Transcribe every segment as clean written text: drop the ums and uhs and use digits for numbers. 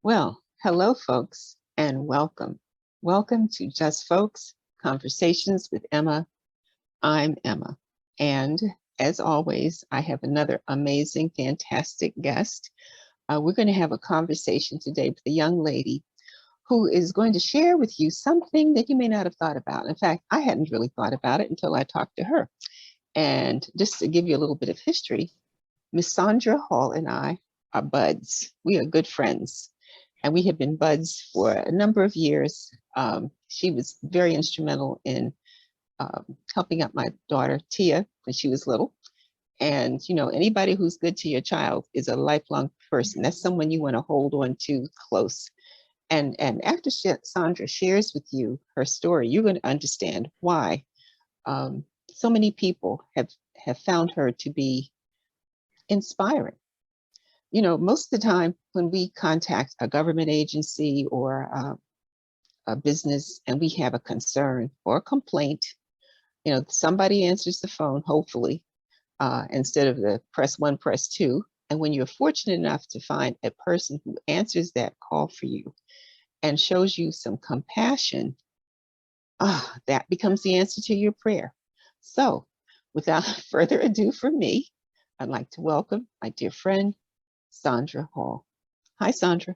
Well, hello, folks, and welcome. Welcome to Just Folks Conversations with Emma. I'm Emma. And as always, I have another amazing, fantastic guest. We're going to have a conversation today with a young lady who is going to share with you something that you may not have thought about. In fact, I hadn't really thought about it until I talked to her. And just to give you a little bit of history, Miss Sandra Hall and I are buds. We are good friends. And we have been buds for a number of years. She was very instrumental in helping out my daughter, Tia, when she was little. And, you know, anybody who's good to your child is a lifelong person. That's someone you want to hold on to close. And after Sandra shares with you her story, you're going to understand why so many people have found her to be inspiring. You know, most of the time when we contact a government agency or a business and we have a concern or a complaint, you know, somebody answers the phone, hopefully, instead of the press one, press two. And when you're fortunate enough to find a person who answers that call for you and shows you some compassion, that becomes the answer to your prayer. So without further ado from me, I'd like to welcome my dear friend, Sandra Hall. Hi, Sandra.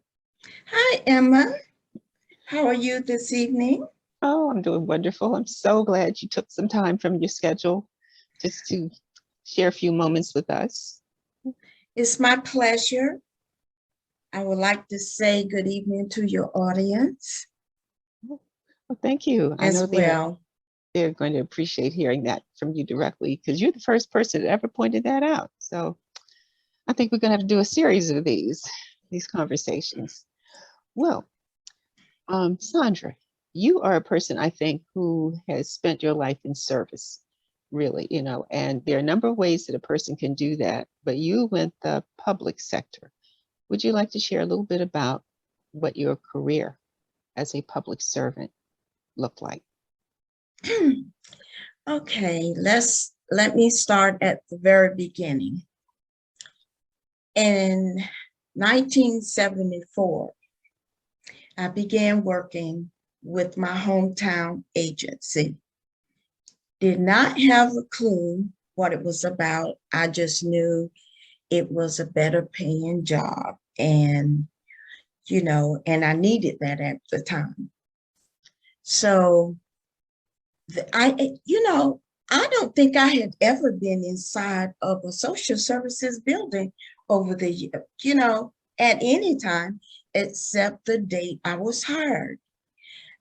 Hi, Emma. How are you this evening? Oh, I'm doing wonderful. I'm so glad you took some time from your schedule just to share a few moments with us. It's my pleasure. I would like to say good evening to your audience. Well, thank you. I know they're going to appreciate hearing that from you directly because you're the first person that ever pointed that out. So I think we're going to have to do a series of these conversations. Well, Sandra, you are a person I think who has spent your life in service, really, you know, and there are a number of ways that a person can do that, but you went the public sector. Would you like to share a little bit about what your career as a public servant looked like? Okay, let me start at the very beginning. In 1974, I began working with my hometown agency. Did not have a clue what it was about. I just knew it was a better paying job, and you know, and I needed that at the time. So I don't think I had ever been inside of a social services building over the year, you know, at any time, except the date I was hired.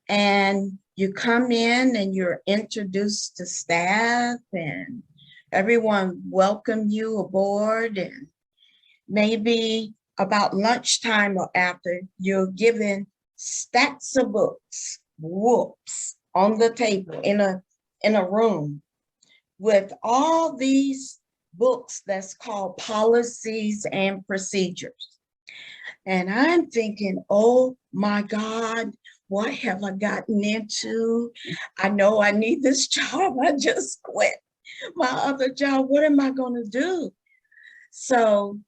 And you come in and you're introduced to staff and everyone welcome you aboard, and maybe about lunchtime or after, you're given stacks of books, whoops, on the table in a room with all these books that's called policies and procedures. And I'm thinking, oh my God, what have I gotten into? I know I need this job. I just quit my other job. What am I going to do? So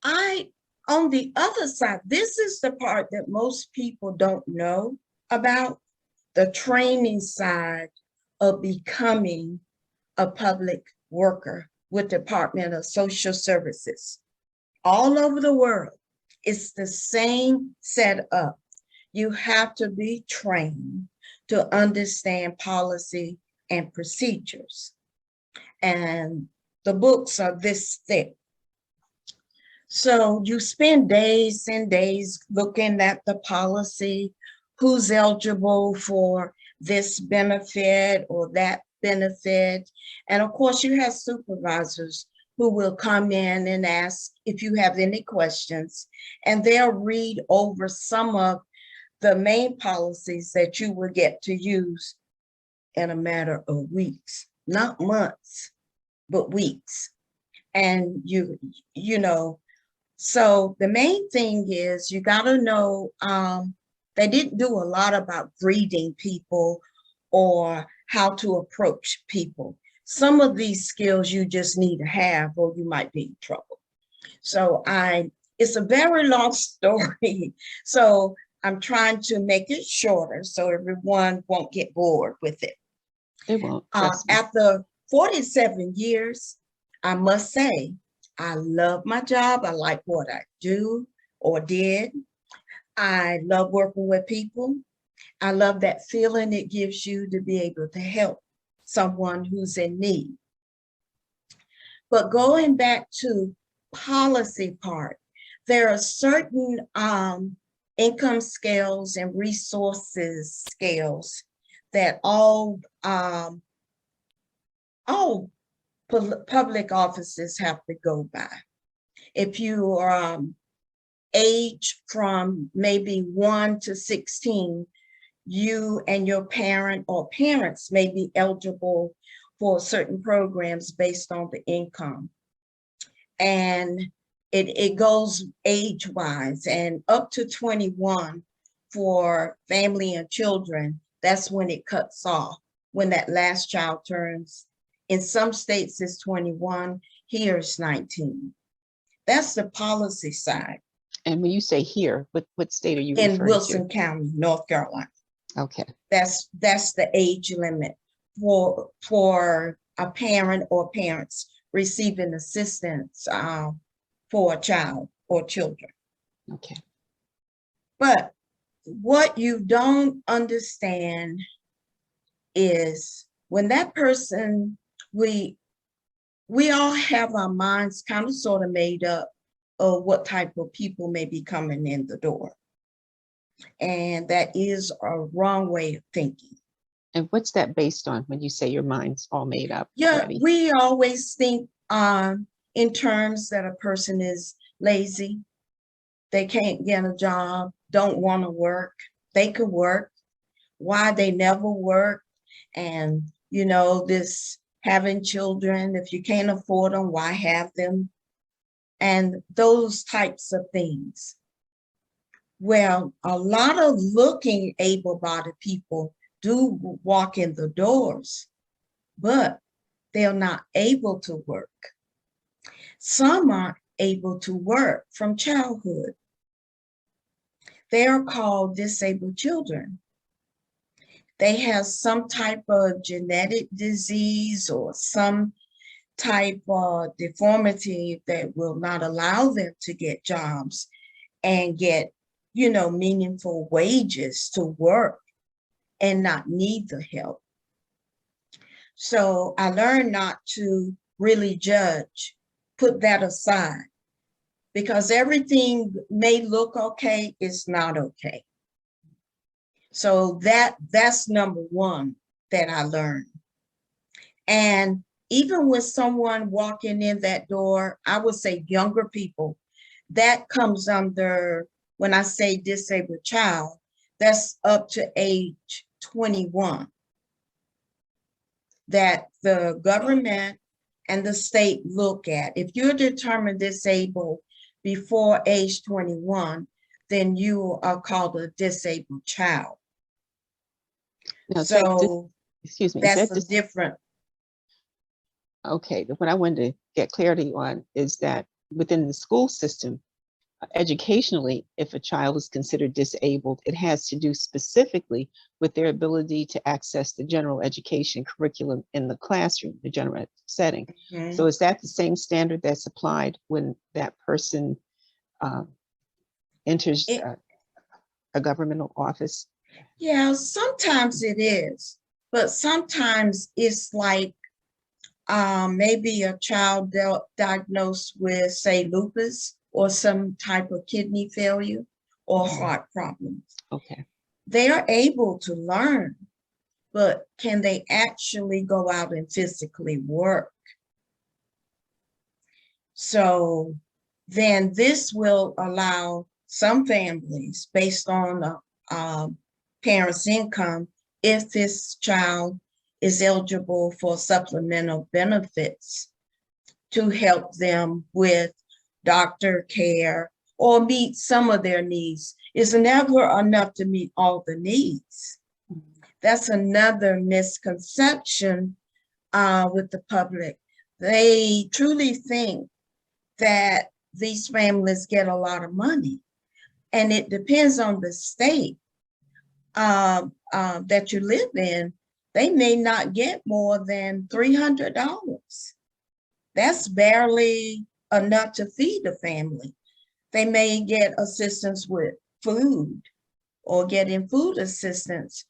on the other side, this is the part that most people don't know about, the training side of becoming a public worker with Department of Social Services. All over the world, it's the same setup. You have to be trained to understand policy and procedures. And the books are this thick. So you spend days and days looking at the policy, who's eligible for this benefit or that benefit. And of course, you have supervisors who will come in and ask if you have any questions, and they'll read over some of the main policies that you will get to use in a matter of weeks, not months, but weeks. And you know, so the main thing is you got to know, they didn't do a lot about greeting people or how to approach people. Some of these skills you just need to have or you might be in trouble. So it's a very long story. So I'm trying to make it shorter so everyone won't get bored with it. They won't. Trust me. After 47 years, I must say, I love my job. I like what I do or did. I love working with people. I love that feeling it gives you to be able to help someone who's in need. But going back to policy part, there are certain income scales and resources scales that all public offices have to go by. If you are age from maybe 1 to 16, you and your parent or parents may be eligible for certain programs based on the income. And it goes age-wise, and up to 21 for family and children, that's when it cuts off, when that last child turns. In some states it's 21, here it's 19. That's the policy side. And when you say here, what state are you in referring Wilson to? County, North Carolina. Okay. That's the age limit for a parent or parents receiving assistance for a child or children. Okay. But what you don't understand is when that person, we all have our minds kind of sort of made up of what type of people may be coming in the door. And that is a wrong way of thinking. And what's that based on when you say your mind's all made up? Yeah, already? we always think in terms that a person is lazy, they can't get a job, don't want to work. They could work, why they never work, and this having children, if you can't afford them, why have them, and those types of things. Well, a lot of looking able-bodied people do walk in the doors, but they're not able to work. Some aren't able to work from childhood. They are called disabled children. They have some type of genetic disease or some type of deformity that will not allow them to get jobs and get, meaningful wages to work and not need the help. So I learned not to really judge, put that aside, because everything may look okay, it's not okay. So that's number one that I learned. And even with someone walking in that door, I would say younger people, that comes under, when I say disabled child, that's up to age 21. That the government and the state look at. If you're determined disabled before age 21, then you are called a disabled child. Now, So excuse me, that's a different. Okay, what I wanted to get clarity on is that within the school system, educationally, if a child is considered disabled, it has to do specifically with their ability to access the general education curriculum in the classroom, the general ed setting. So is that the same standard that's applied when that person enters a governmental office? Yeah, sometimes it is. But sometimes it's like maybe a child diagnosed with, say, lupus or some type of kidney failure or heart problems. Okay. They are able to learn, but can they actually go out and physically work? So then this will allow some families, based on the parent's income, if this child is eligible for supplemental benefits, to help them with doctor care or meet some of their needs. It's never enough to meet all the needs. That's another misconception with the public. They truly think that these families get a lot of money, and it depends on the state that you live in. They may not get more than $300. That's barely enough to feed a family. They may get assistance with food or getting food assistance.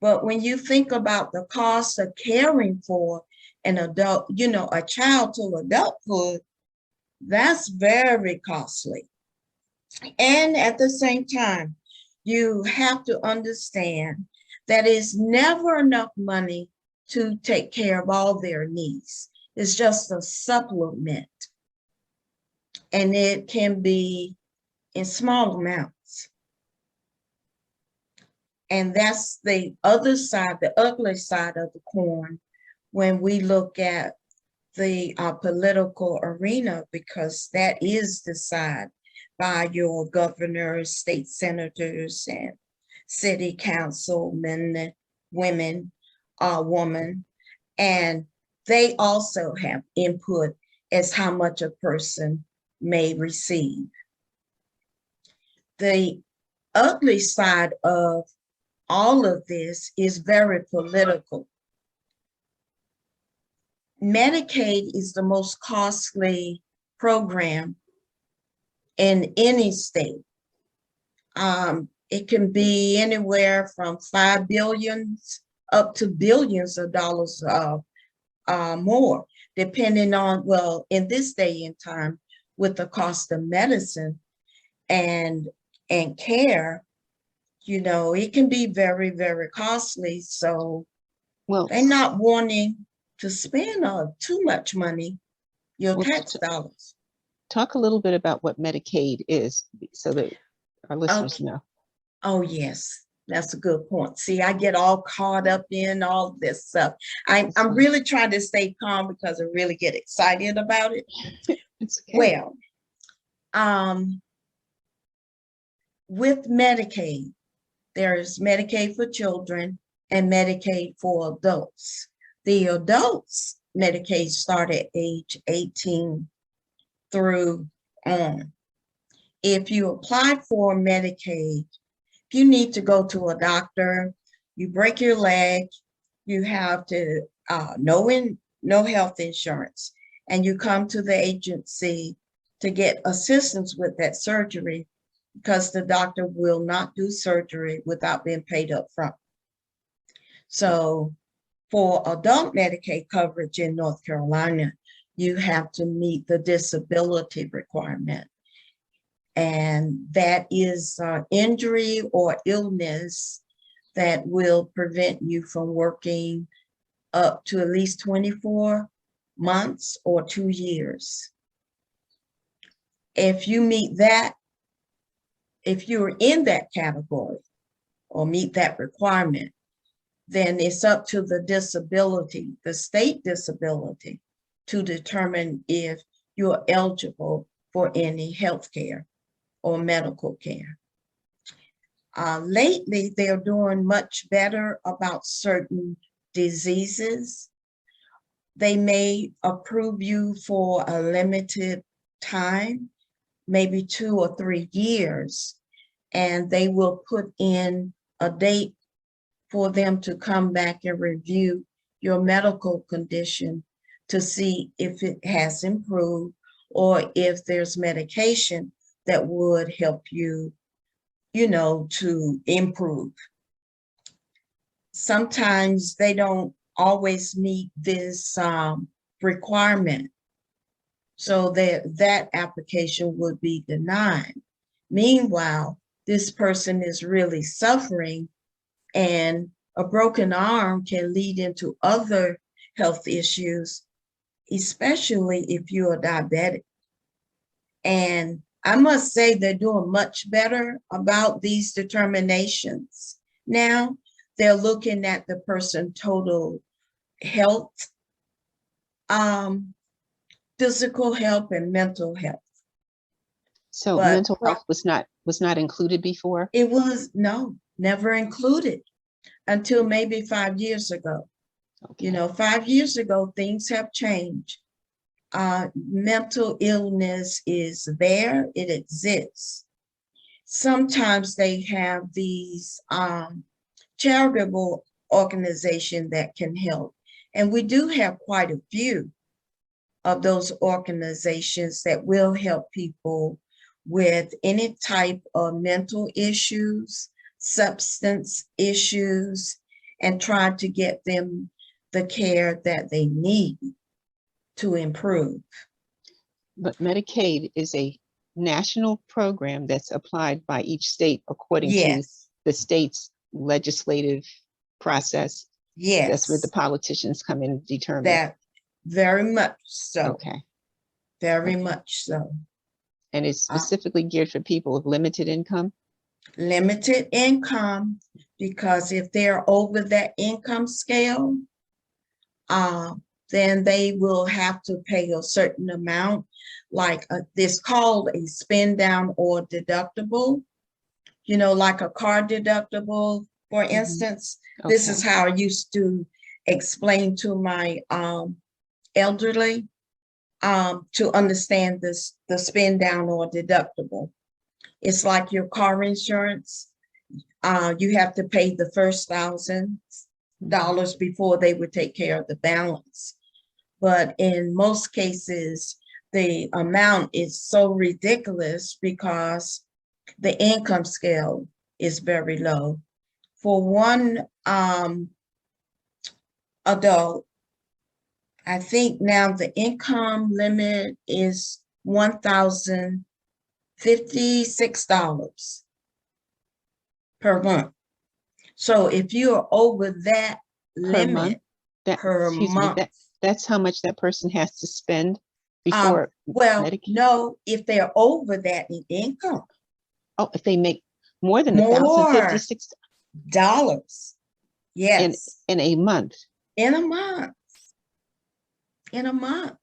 But when you think about the cost of caring for an adult, a child to adulthood, that's very costly. And at the same time, you have to understand that it's never enough money to take care of all their needs. It's just a supplement. And it can be in small amounts. And that's the other side, the ugly side of the coin, when we look at the political arena, because that is decided by your governors, state senators, and city councilmen, women, and they also have input as how much a person may receive. The ugly side of all of this is very political. Medicaid is the most costly program in any state. It can be anywhere from 5 billion up to billions of dollars more, depending on, well, in this day and time, with the cost of medicine and care, it can be very, very costly. So they're not wanting to spend too much money, your tax dollars. Talk a little bit about what Medicaid is so that our listeners know. Oh, yes. That's a good point. See, I get all caught up in all this stuff. I'm really trying to stay calm because I really get excited about it. Okay. Well, with Medicaid, there's Medicaid for children and Medicaid for adults. The adults Medicaid start at age 18 through on. If you apply for Medicaid, you need to go to a doctor, you break your leg, you have to no health insurance, and you come to the agency to get assistance with that surgery, because the doctor will not do surgery without being paid up front. So for adult Medicaid coverage in North Carolina, you have to meet the disability requirement. And that is injury or illness that will prevent you from working up to at least 24 months or 2 years. If you meet that, if you're in that category or meet that requirement, then it's up to the disability, the state disability, to determine if you're eligible for any health care or medical care. Lately, they're doing much better about certain diseases. They may approve you for a limited time, maybe 2 or 3 years, and they will put in a date for them to come back and review your medical condition to see if it has improved or if there's medication that would help you, to improve. sometimes they don't always meet this requirement. So that application would be denied. Meanwhile, this person is really suffering, and a broken arm can lead into other health issues, especially if you're diabetic. And I must say they're doing much better about these determinations. Now they're looking at the person's total health, physical health and mental health. So But mental health was not included before? it was never included until maybe 5 years ago. Okay. You know, 5 years ago, things have changed. Mental illness is there, it exists. Sometimes they have these charitable organizations that can help. And we do have quite a few of those organizations that will help people with any type of mental issues, substance issues, and try to get them the care that they need to improve. But Medicaid is a national program that's applied by each state according to Yes, the state's legislative process. That's where the yes, politicians come in and determine. that very much so, Okay. very Okay. much so. And it's specifically geared for people with limited income? Limited income, because if they're over that income scale, then they will have to pay a certain amount, like this called a spend down or deductible, you know, like a car deductible, for instance. This is how I used to explain to my elderly to understand this, the spend down or deductible. It's like your car insurance. You have to pay the first $1,000 before they would take care of the balance. But in most cases, the amount is so ridiculous because the income scale is very low. For one adult, I think now the income limit is $1,056 per month. So if you're over that limit per month, that's how much that person has to spend before Medicaid? No, if they're over that in income. Oh, if they make more than $1,056, yes, in a month. In a month. In a month.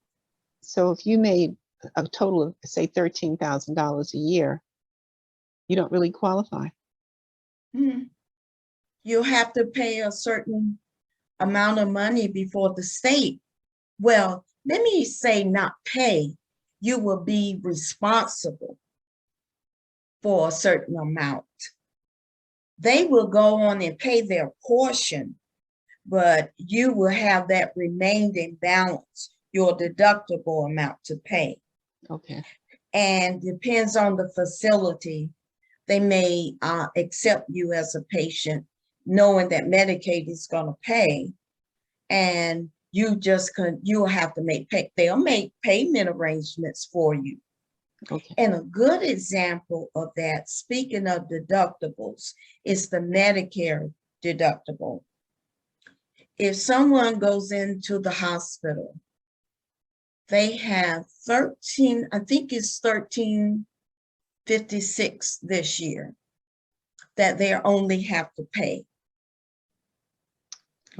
So if you made a total of, say, $13,000 a year, you don't really qualify. You have to pay a certain amount of money before the state. Well, let me say not pay. You will be responsible for a certain amount. They will go on and pay their portion, but you will have that remaining balance, your deductible amount to pay. Okay. And depends on the facility. They may accept you as a patient knowing that Medicaid is going to pay, and you'll have to they'll make payment arrangements for you. Okay. And a good example of that, speaking of deductibles, is the Medicare deductible. If someone goes into the hospital, they have 13, I think it's 1356 this year that they only have to pay.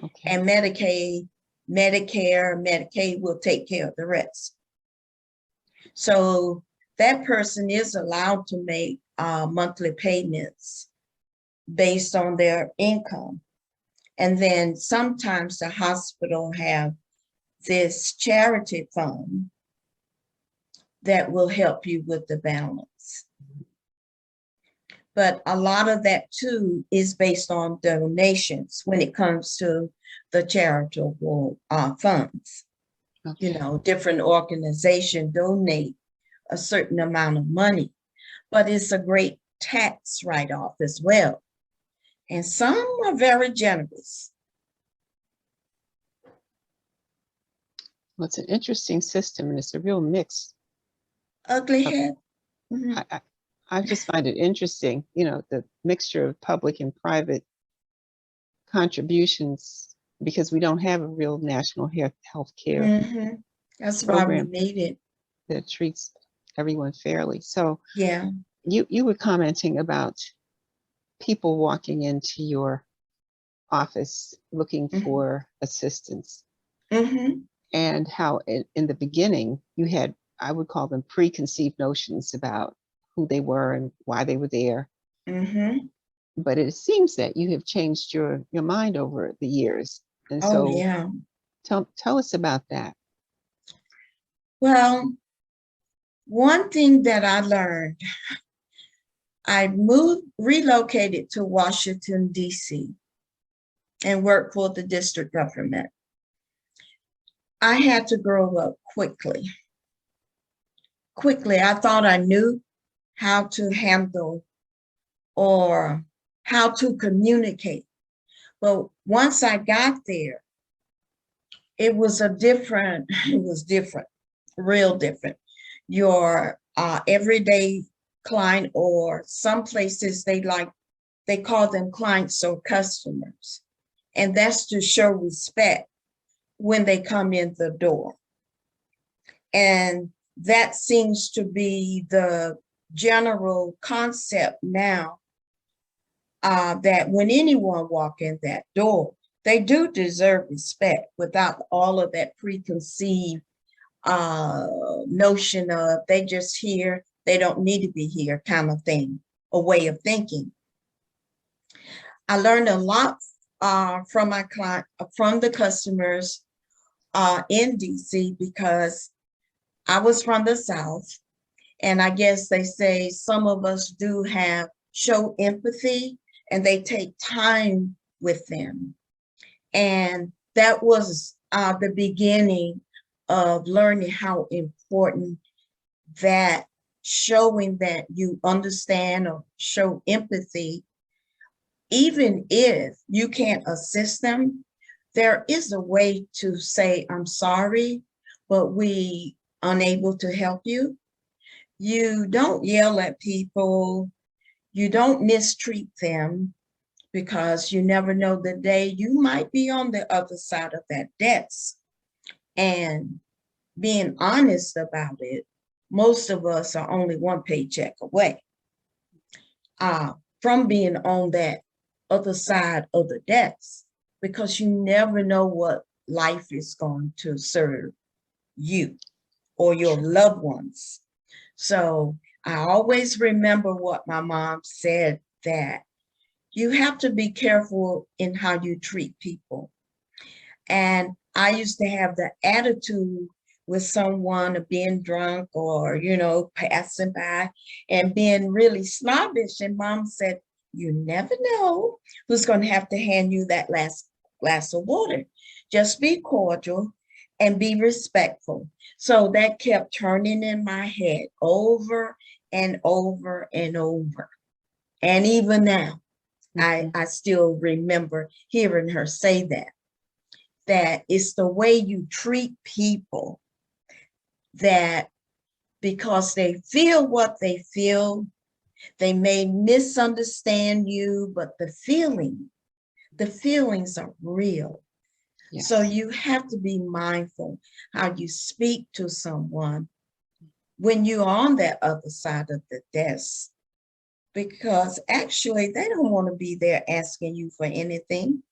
Okay. And Medicare, Medicaid will take care of the rest. So that person is allowed to make monthly payments based on their income. And then sometimes the hospital have this charity fund that will help you with the balance. But a lot of that too is based on donations when it comes to the charitable funds. Okay. You know, different organizations donate a certain amount of money, but it's a great tax write-off as well. and some are very generous. Well, it's an interesting system, and it's a real mix. Ugly Of, head. Mhm. I just find it interesting, the mixture of public and private contributions, because we don't have a real national health care Mhm. That's why we program need it. that treats everyone fairly. So Yeah. you were commenting about people walking into your office looking Mhm. for assistance, Mhm. and how in the beginning you had, I would call them preconceived notions about who they were and why they were there. Mhm. But it seems that you have changed your mind over the years. And Oh so yeah. tell us about that. Well, one thing that I learned, I relocated to Washington, D.C. and worked for the district government. I had to grow up quickly. Quickly, I thought I knew how to handle or how to communicate. But once I got there, it was different, real different. Your everyday client, or some places they call them clients or customers. And that's to show respect when they come in the door. And that seems to be the general concept now, that when anyone walk in that door, they do deserve respect without all of that preconceived notion of they just here, they don't need to be here kind of thing, a way of thinking. I learned a lot from my client, from the customers in DC, because I was from the South, and I guess they say some of us do have show empathy, and they take time with them. And that was the beginning of learning how important that showing that you understand or show empathy, even if you can't assist them, there is a way to say, I'm sorry, but we unable to help you. You don't yell at people. You don't mistreat them, because you never know the day you might be on the other side of that desk. And being honest about it, most of us are only one paycheck away from being on that other side of the desk, because you never know what life is going to serve you or your loved ones. So I always remember what my mom said, that you have to be careful in how you treat people. And I used to have the attitude with someone of being drunk or, passing by and being really snobbish. And mom said, you never know who's going to have to hand you that last glass of water. Just be cordial and be respectful. So that kept turning in my head over and over and over. And even now, I still remember hearing her say that it's the way you treat people, that because they feel what they feel, they may misunderstand you, but the feelings are real. Yes. So you have to be mindful how you speak to someone when you're on that other side of the desk, because actually they don't want to be there asking you for anything.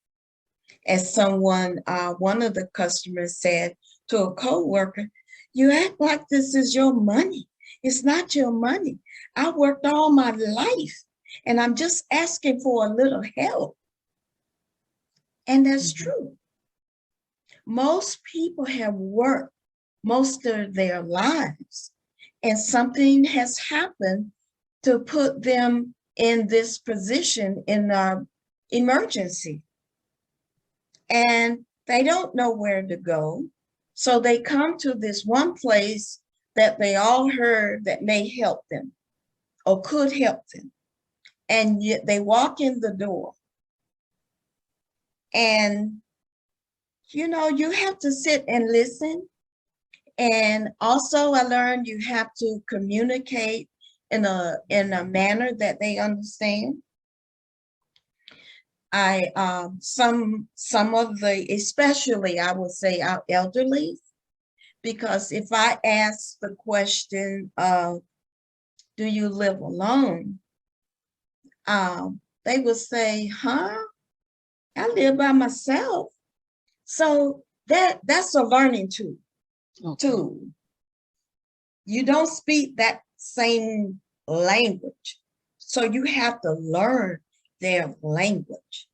As one of the customers said to a coworker, you act like this is your money. It's not your money. I worked all my life and I'm just asking for a little help. And that's true. Most people have worked most of their lives, and something has happened to put them in this position in an emergency. And they don't know where to go. So they come to this one place that they all heard that may help them or could help them. And yet they walk in the door And, you have to sit and listen. And also I learned you have to communicate in a manner that they understand. Some of the, especially I would say our elderly, because if I ask the question of, do you live alone? They would say, huh? I live by myself. So that's a learning tool. Okay. You don't speak that same language. So you have to learn their language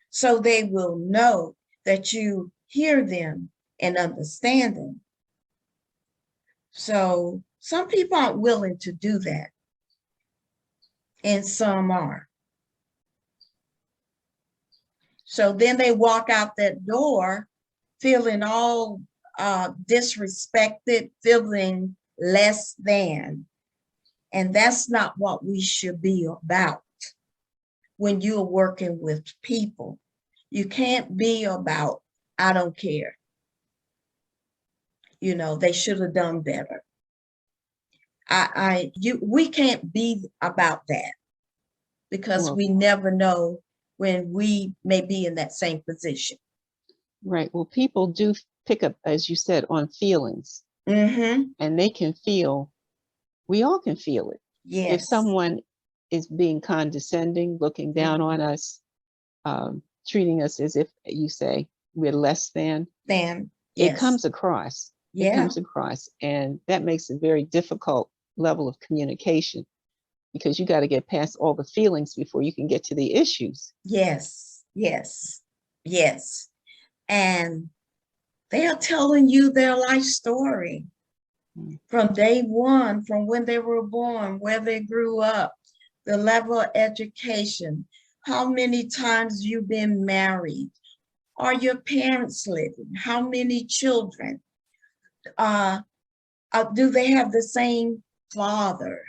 so they will know that you hear them and understand them. So some people aren't willing to do that, and some are. So then they walk out that door feeling all disrespected, feeling less than. And that's not what we should be about when you're working with people. You can't be about, I don't care. They should have done better. We can't be about that, because Well, we never know when we may be in that same position. right. Well, people do pick up, as you said, on feelings, Mm-hmm. and they can feel, we all can feel it. If Yes. someone is being condescending, looking down on us, treating us as if you say we're less than, Then, it yes. comes across. It Yeah. comes across, and that makes a very difficult level of communication, because you got to get past all the feelings before you can get to the issues. Yes. Yes. Yes. And they are telling you their life story from day one, from when they were born, where they grew up, the level of education, how many times you've been married, are your parents living, how many children, do they have the same father,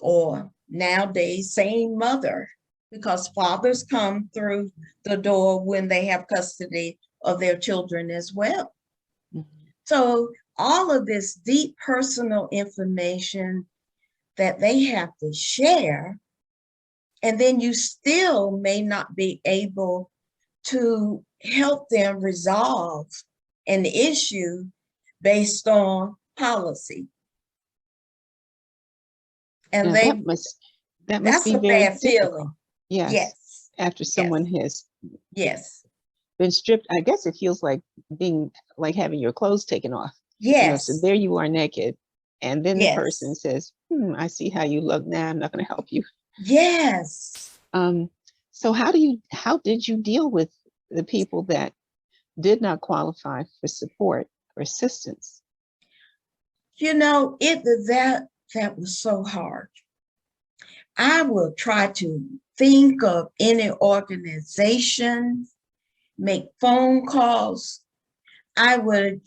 or nowadays same mother, because fathers come through the door when they have custody of their children as well. Mhm. So all of this deep personal information that they have to share, and then you still may not be able to help them resolve an issue based on policy. And Now that must that's be a very bad difficult. feeling. Yes, Yes, after yes, someone has yes, been stripped, I guess it feels like being like having your clothes taken off. So yes, there you are naked, and then the person yes, says, I see how you look now. I'm not going to help you. yes. Um, so how did you deal with the people that did not qualify for support or assistance? That was so hard. I will try to think of any organization, make phone calls. I would,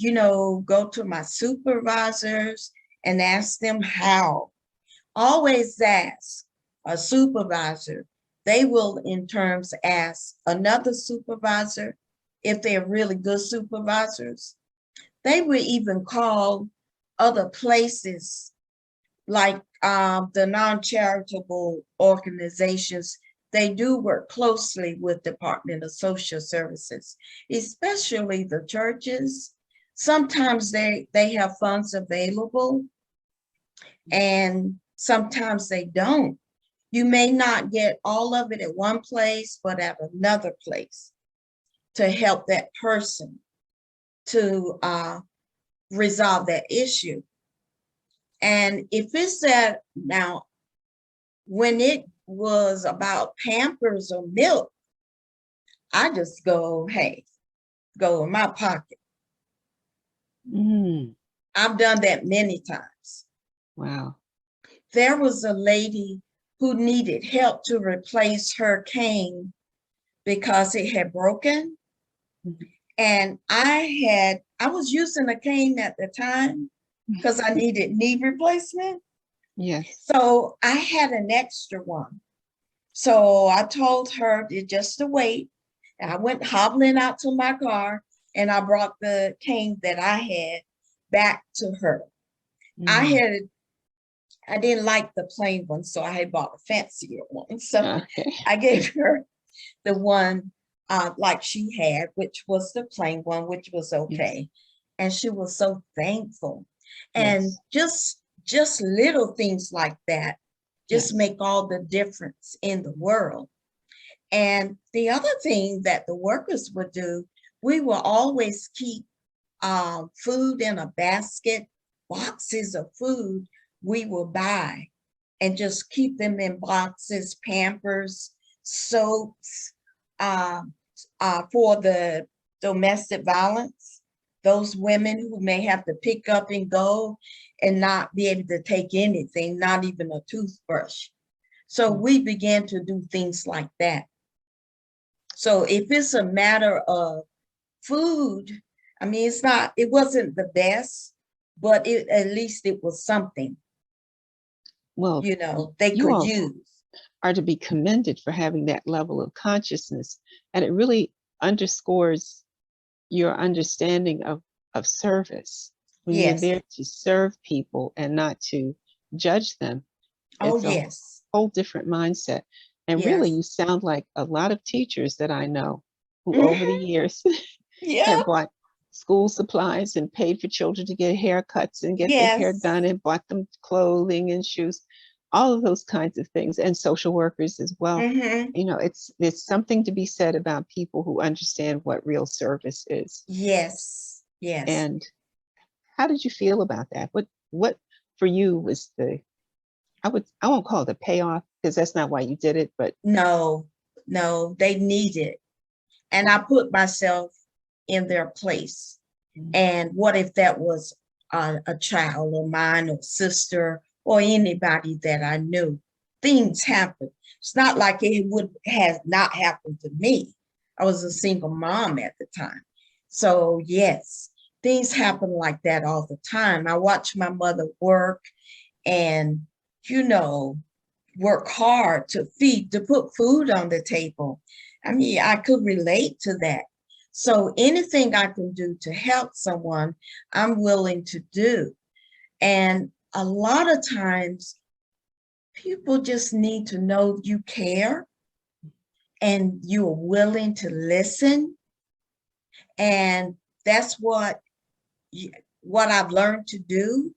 go to my supervisors and ask them how. Always ask a supervisor. They will in terms ask another supervisor if they're really good supervisors. They will even call other places like the non-charitable organizations. They do work closely with Department of Social Services, especially the churches. Sometimes they have funds available, and sometimes they don't. You may not get all of it at one place, but at another place to help that person to resolve that issue. And if it's that now, when it was about Pampers or milk, I just go, hey, go in my pocket. Mm, I've done that many times. wow. There was a lady who needed help to replace her cane because it had broken. Mhm. And I was using a cane at the time because I needed knee replacement. Yes. So I had an extra one. So I told her just to wait. I went hobbling out to my car and I brought the cane that I had back to her. Mm, I didn't like the plain one, so I had bought a fancier one. So okay. I gave her the one like she had, which was the plain one, which was Yes. okay. And she was so thankful. And Yes. just little things like that just Yes. make all the difference in the world. And the other thing that the workers would do, we will always keep food in a basket, boxes of food we will buy, and just keep them in boxes, Pampers, soaps, uh, for the domestic violence, those women who may have to pick up and go and not be able to take anything, not even a toothbrush. So Mm. we began to do things like that. So if it's a matter of food, I mean, it wasn't the best, but at least it was something, Well, they you could all use. are to be commended for having that level of consciousness. And it really underscores your understanding of service. When you're Yes. there to serve people and not to judge them, Oh, it's a yes. whole different mindset. And really, Yes. you sound like a lot of teachers that I know who over the Mhm. years Yeah. have bought school supplies and paid for children to get haircuts and get their hair Yes. done and bought them clothing and shoes, all of those kinds of things, and social workers as well. Hmm. It's something to be said about people who understand what real service is. Yes. Yes. And how did you feel about that? What for you was I won't call it a payoff because that's not why you did it, but No, no, they need it. And I put myself in their place. mm, And what if that was a child of mine or sister or anybody that I knew? Things happen. It's not like it would have not happened to me. I was a single mom at the time. So yes, things happen like that all the time. I watched my mother work and, you know, work hard to put food on the table. I mean, I could relate to that. So anything I can do to help someone, I'm willing to do. And a lot of times people just need to know you care and you are willing to listen. And that's what I've learned to do.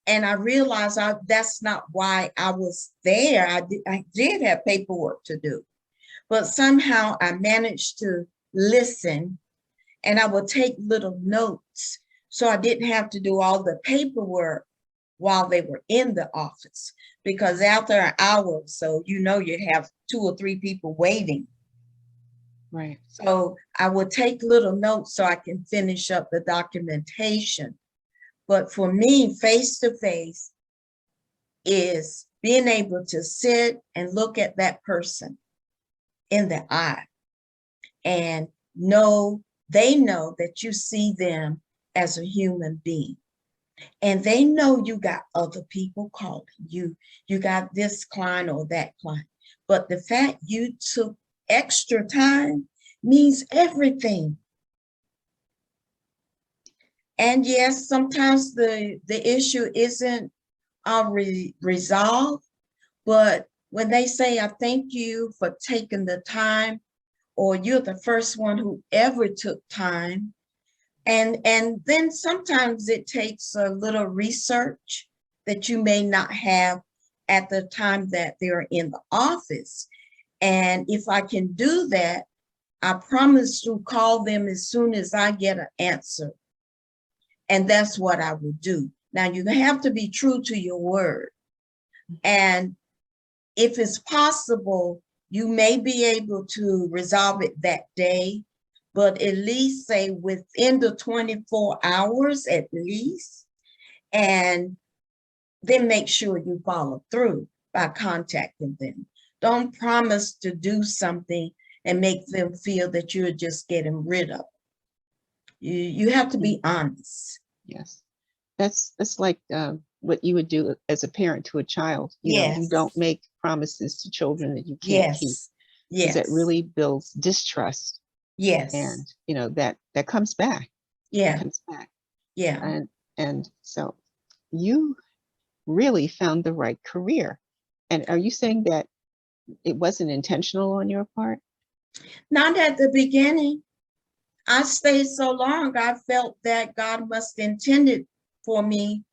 And I realized that's not why I was there. I did have paperwork to do, but somehow I managed to listen, and I would take little notes so I didn't have to do all the paperwork while they were in the office. Because after an hour or so, you'd have 2 or 3 people waiting. right. So I would take little notes so I can finish up the documentation. But for me, face to face is being able to sit and look at that person in the eye and they know that you see them as a human being. And they know you got other people calling you got this client or that client. But the fact you took extra time means everything. And yes, sometimes the issue isn't resolved, but when they say, I thank you for taking the time, or you're the first one who ever took time. And then sometimes it takes a little research that you may not have at the time that they're in the office. And if I can do that, I promise to call them as soon as I get an answer. And that's what I will do. Now, you have to be true to your word. And if it's possible, you may be able to resolve it that day, but at least say within the 24 hours at least, and then make sure you follow through by contacting them. Don't promise to do something and make them feel that you're just getting rid of it. You have to Mm, be honest. yes. That's like what you would do as a parent to a child. You Yes, don't make promises to children that you can't keep. yes, because that Yes. really builds distrust, Yes. and that comes back. It Yeah. comes back. Yeah. And so you really found the right career. And are you saying that it wasn't intentional on your part? Not at the beginning. I stayed so long, I felt that God must intended for me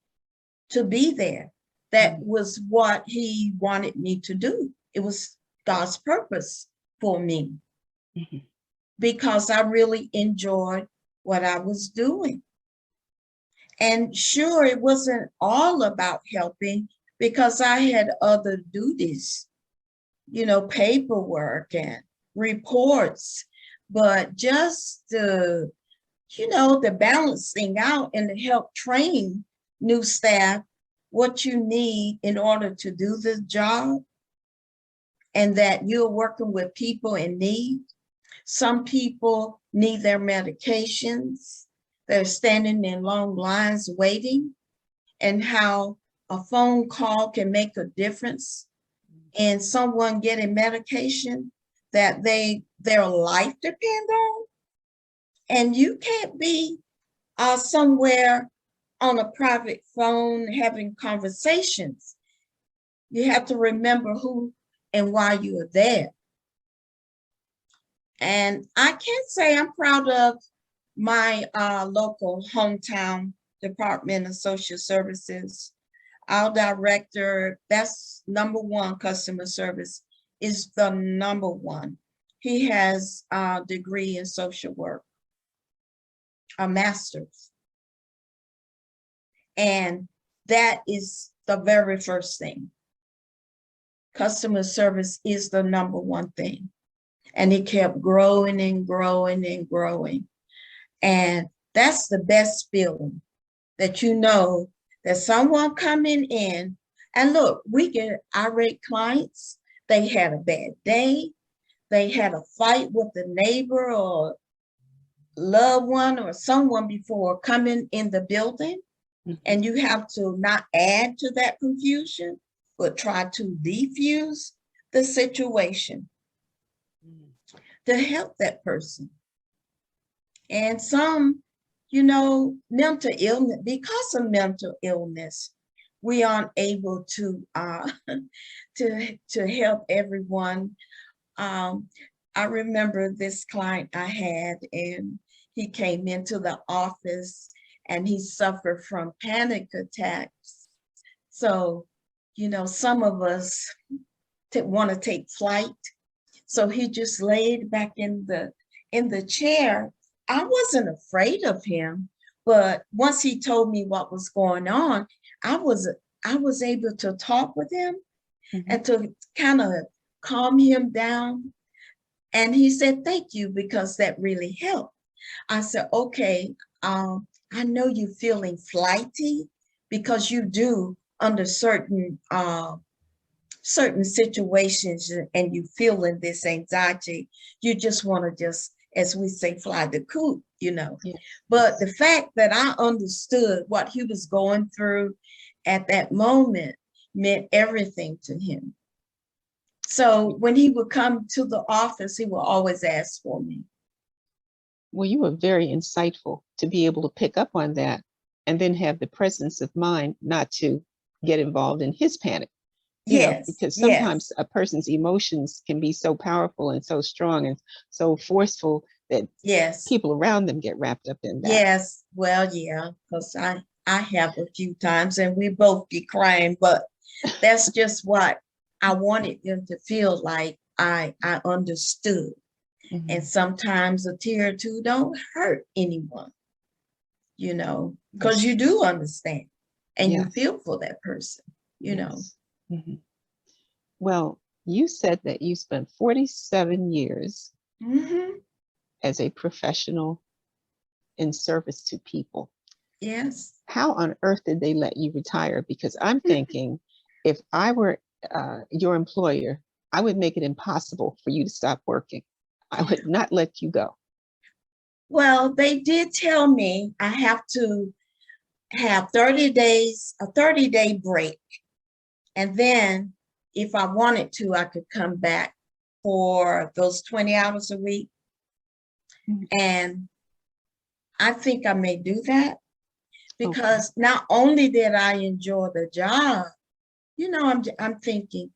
to be there. That Mhm, was what he wanted me to do. It was God's purpose for me mhm, because I really enjoyed what I was doing. And sure, it wasn't all about helping because I had other duties, paperwork and reports, but just the balancing out and to help train new staff what you need in order to do the job, and that you're working with people in need. Some people need their medications. They're standing in long lines waiting, and how a phone call can make a difference in someone getting medication that their life depend on. And you can't be somewhere on a private phone having conversations. You have to remember who and why you are there. And I can't say I'm proud of my local hometown Department of Social Services. Our director, that's number one, customer service is the number one. He has a degree in social work, a master's. And that is the very first thing. Customer service is the number one thing. And it kept growing and growing and growing. And that's the best feeling, that that someone coming in, and look, we get irate clients. They had a bad day. They had a fight with a neighbor or loved one or someone before coming in the building. mhm, And you have to not add to that confusion, but try to defuse the situation mhm, to help that person. And some, mental illness, because of mental illness, we aren't able to to help everyone. Um, I remember this client I had, and he came into the office and he suffered from panic attacks. So, some of us want to take flight. So he just laid back in the chair. I wasn't afraid of him, but once he told me what was going on, I was I was able to talk with him mhm. and to kind of calm him down. And he said, "Thank you, because that really helped." I said, "Okay, I know you're feeling flighty because you do under certain situations, and you feeling this anxiety. You just want to just, as we say, fly the coop. Yeah. But Yes. the fact that I understood what he was going through at that moment meant everything to him. So when he would come to the office, he would always ask for me. Well, you were very insightful to be able to pick up on that and then have the presence of mind not to get involved in his panic, Yes, because sometimes yes, a person's emotions can be so powerful and so strong and so forceful that yes, people around them get wrapped up in that. yes. Well, yeah, because I have a few times and we both be crying, but that's just what I wanted them to feel like I understood. And Mhm. sometimes a tear or two don't hurt anyone, because That's you true. do understand and you Yes. feel for that person. Yes. Mhm. Well, you said that you spent 47 years Hmm. as a professional in service to people. Yes. How on earth did they let you retire? Because I'm thinking, if I were your employer, I would make it impossible for you to stop working. I would not let you go. Well, they did tell me I have to have 30 days, a 30-day break. And then if I wanted to, I could come back for those 20 hours a week. Mhm. And I think I may do that Okay. because not only did I enjoy the job, you know, I'm thinking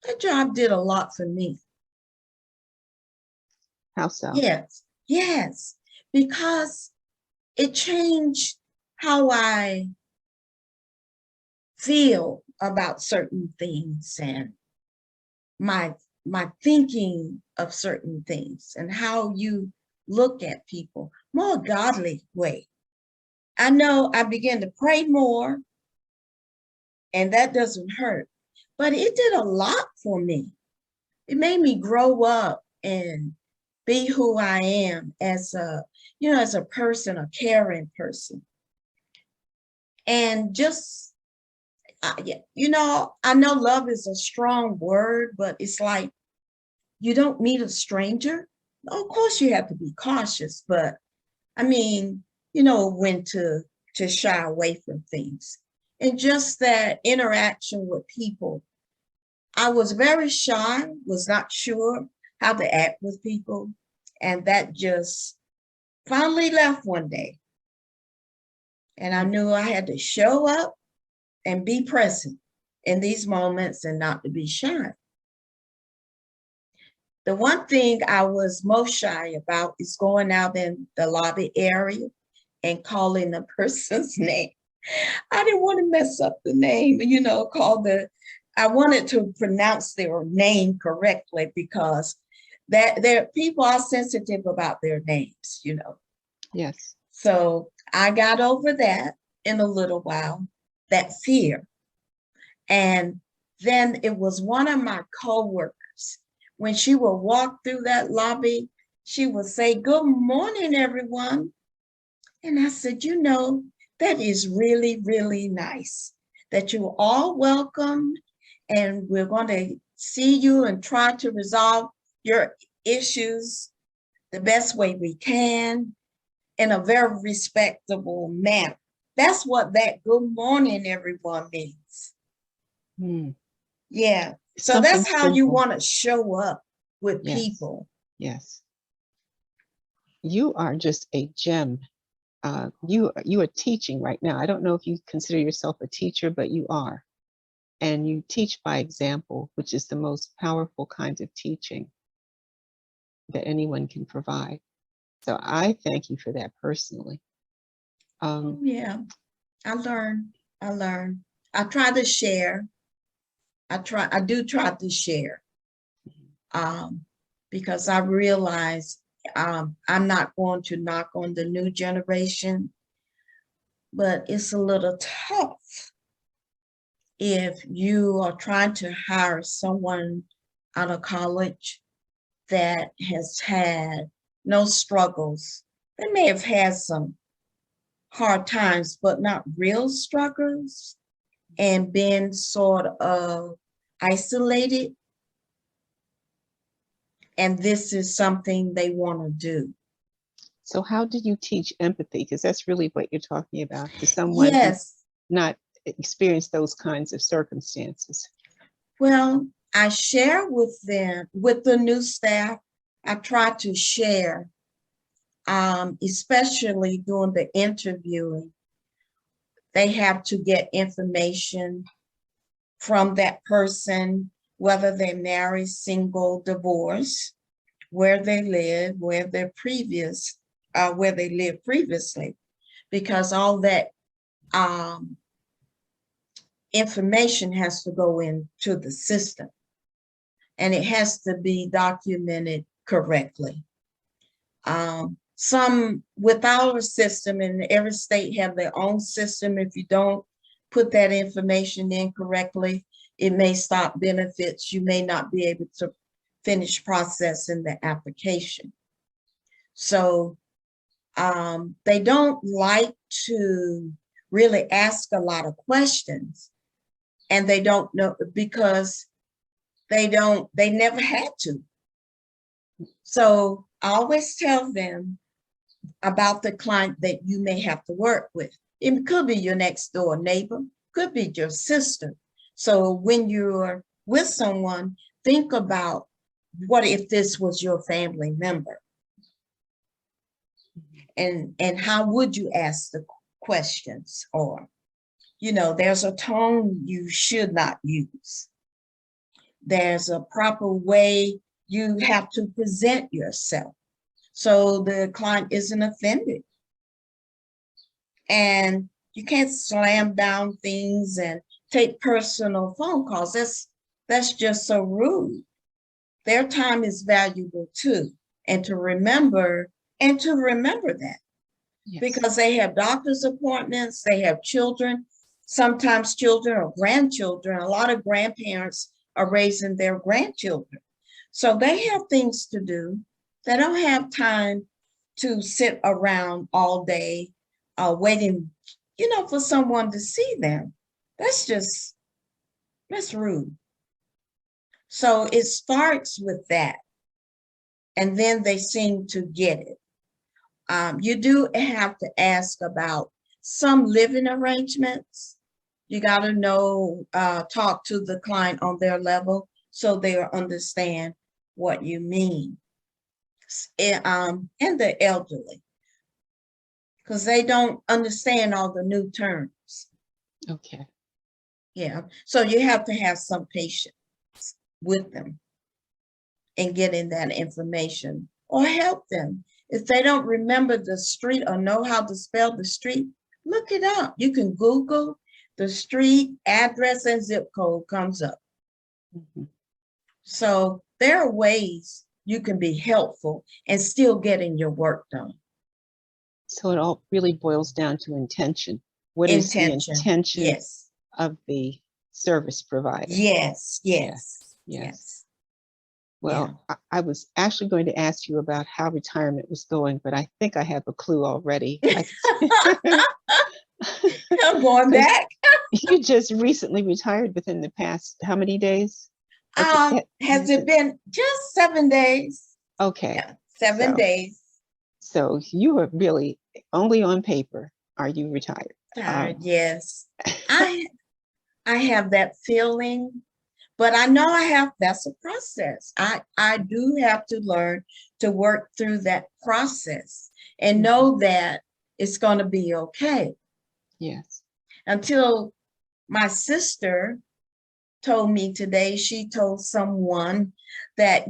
that job did a lot for me. How so? Yes, yes, because it changed how I feel about certain things and my my thinking of certain things and how you look at people more godly way. I know I began to pray more, and that doesn't hurt, but it did a lot for me. It made me grow up and be who I am as a, you know, as a person, a caring person. And just, yeah, you know, I know love is a strong word, but it's like you don't meet a stranger. Of course, you have to be cautious, but I mean, you know, when to shy away from things. And just that interaction with people. I was very shy, was not sure how to act with people. And that just finally left one day. And I knew I had to show up and be present in these moments and not to be shy. The one thing I was most shy about is going out in the lobby area and calling the person's name. I didn't want to mess up the name, you know, I wanted to pronounce their name correctly because that their people are sensitive about their names, you know. Yes. So I got over that in a little while, that fear. And then it was one of my coworkers. When she would walk through that lobby, she would say, "Good morning, everyone." And I said, you know, that is really, really nice that you're all welcome. And we're going to see you and try to resolve your issues the best way we can in a very respectable manner. That's what that good morning, everyone means. Hmm. Yeah. So Something that's how you simple. want to show up with Yes. people. Yes. You are just a gem. You are teaching right now. I don't know if you consider yourself a teacher, but you are. And you teach by example, which is the most powerful kind of teaching that anyone can provide. So I thank you for that personally. Oh, yeah. I learn. I learn. I try to share. I do try to share. Because I realize I'm not going to knock on the new generation, but it's a little tough if you are trying to hire someone out of college that has had no struggles. They may have had some hard times, but not real struggles, and been sort of isolated. And this is something they want to do. So how do you teach empathy? Because that's really what you're talking about, to someone who's Yes. not experienced those kinds of circumstances. Well, I share with them, with the new staff, I try to share, especially during the interviewing. They have to get information from that person, whether they're married, single, divorced, where they live, where they lived previously, because all that information has to go into the system. And it has to be documented correctly. Some with our system, and every state have their own system. If you don't put that information in correctly, it may stop benefits. You may not be able to finish processing the application. So they don't like to really ask a lot of questions, and they don't know because they never had to. So I always tell them about the client that you may have to work with. It could be your next door neighbor, could be your sister. So when you're with someone, think about What if this was your family member? And how would you ask the questions? Or, there's a tone you should not use. There's a proper way you have to present yourself so the client isn't offended. And you can't slam down things and take personal phone calls. That's just so rude. Their time is valuable too. And to remember that. Yes. Because they have doctor's appointments, they have children, sometimes children or grandchildren. A lot of grandparents are raising their grandchildren. So they have things to do. They don't have time to sit around all day waiting, for someone to see them. That's rude. So it starts with that. And then they seem to get it. You do have to ask about some living arrangements. You got to talk to the client on their level so they'll understand what you mean. And the elderly, because they don't understand all the new terms. Okay. Yeah. So you have to have some patience with them and getting that information, or help them. If they don't remember the street or know how to spell the street, look it up. You can Google the street address and zip code comes up. Mm-hmm. So there are ways you can be helpful and still getting your work done. So it all really boils down to intention. What is the intention Yes. of the service provider? Yes. Well, yeah. I was actually going to ask you about how retirement was going, but I think I have a clue already. I'm going back. You just recently retired within the past, how many days? Has it been just 7 days? Okay. Yeah, 7 days. So you are really only on paper are you retired? Yes. I have that feeling. But I know that's a process. I do have to learn to work through that process and know that it's going to be okay. Yes. Until my sister told me today, she told someone that,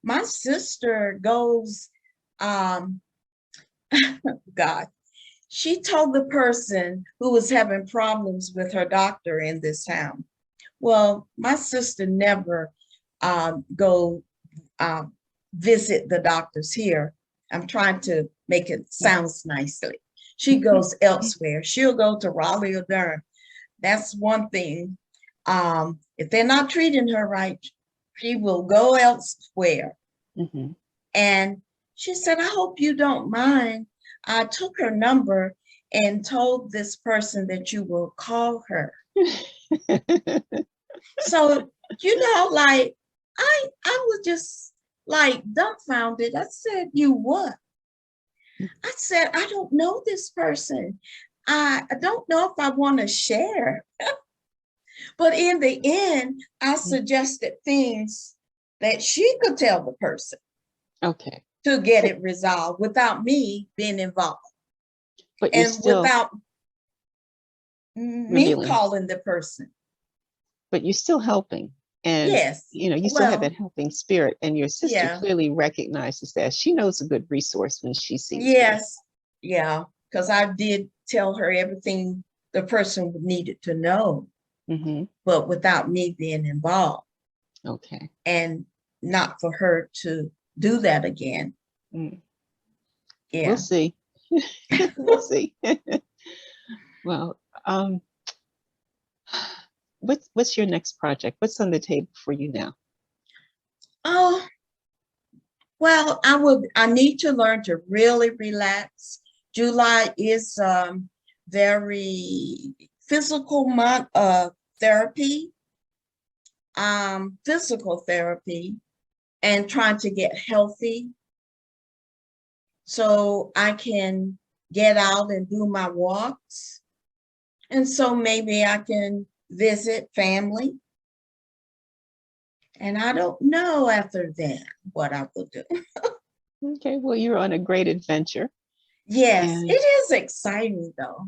my sister goes, God, she told the person who was having problems with her doctor in this town. Well, my sister never go visit the doctors here. I'm trying to make it sound nicely. She goes elsewhere. She'll go to Raleigh or Durham. That's one thing. If they're not treating her right, she will go elsewhere. Mm-hmm. And she said, I hope you don't mind. I took her number and told this person that you will call her. So, I was just like dumbfounded. I said, you what? I said, I don't know this person. I don't know if I want to share. But in the end, I suggested things that she could tell the person. Okay. To get it resolved without me being involved. But and without me calling the person. But you're still helping. And yes, you still have that helping spirit, and your sister clearly recognizes that. She knows a good resource when she sees yes one. Yeah, because I did tell her everything the person needed to know, but without me being involved. Okay. And not for her to do that again. Yeah, we'll see. We'll see. Well, what's your next project? What's on the table for you now? Oh, well, I need to learn to really relax. July is very physical month of therapy, physical therapy, and trying to get healthy so I can get out and do my walks. And so maybe I can visit family And I don't know after that what I will do. Okay, well, you're on a great adventure. Yes, it And is exciting though.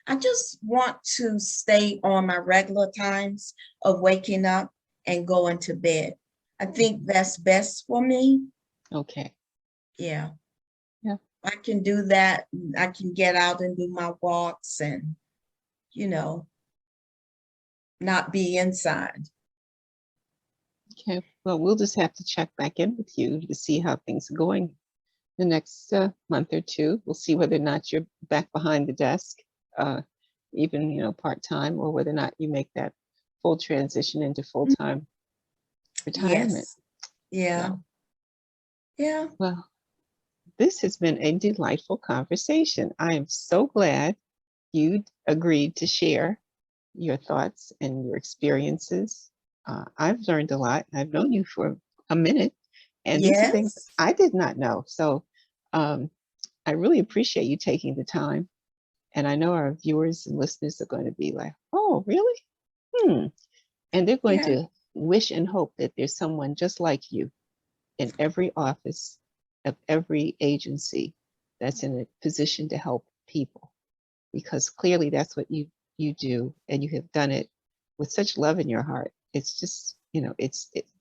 I just want to stay on my regular times of waking up and going to bed. I think that's best for me. okay, Yeah, yeah, I can do that. I can get out and do my walks and, you know, not be inside. okay. Well, we'll just have to check back in with you to see how things are going the next month or two. We'll see whether or not you're back behind the desk, uh, even part time, or whether or not you make that full transition into full time retirement. Yes. Yeah. So, Yeah. well, this has been a delightful conversation. I am so glad you agreed to share your thoughts and your experiences. I've learned a lot. I've known you for a minute, and these are things Yes. I did not know. So um, I really appreciate you taking the time. And I know our viewers and listeners are going to be like, oh, really? Hmm. And they're going Yeah. to wish and hope that there's someone just like you in every office of every agency that's in a position to help people, because clearly that's what you do, and you have done it with such love in your heart. It's just,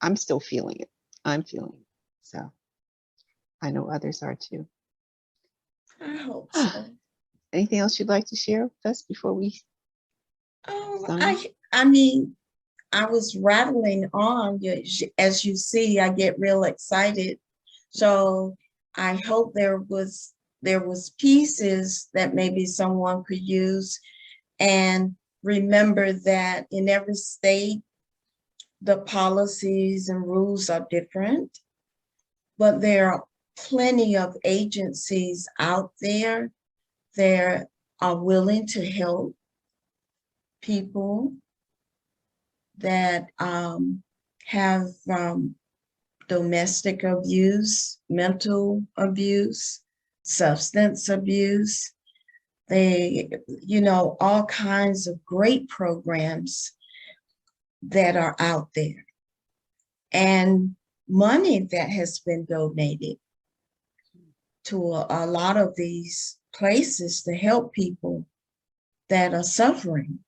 I'm still feeling it. I'm feeling it. So I know others are too. I hope so. Anything else you'd like to share with us before we Oh, sign? I mean, I was rattling on. As you see, I get real excited. So I hope there was pieces that maybe someone could use. And remember that in every state, the policies and rules are different, but there are plenty of agencies out there that are willing to help people that have domestic abuse, mental abuse, substance abuse. They, all kinds of great programs that are out there, and money that has been donated to a lot of these places to help people that are suffering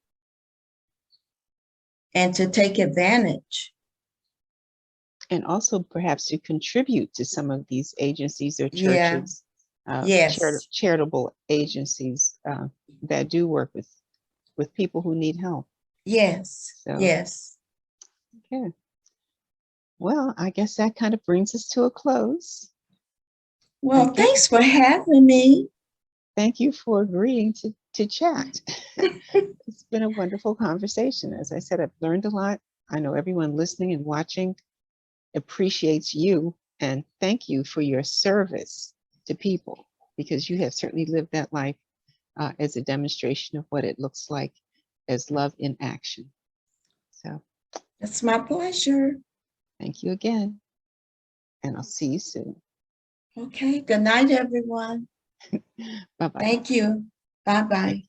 and to take advantage. And also perhaps to contribute to some of these agencies or Yeah, churches, yes, charitable agencies that do work with people who need help. yes, So, yes. okay. Well, I guess that kind of brings us to a close. Well, Again, thanks for having me. thank you for agreeing to chat. It's been a wonderful conversation. As I said, I've learned a lot. I know everyone listening and watching appreciates you, and thank you for your service to people, because you have certainly lived that life as a demonstration of what it looks like as love in action. So It's my pleasure. thank you again, and I'll see you soon. Okay, good night, everyone. Bye bye. Thank you. Bye-bye.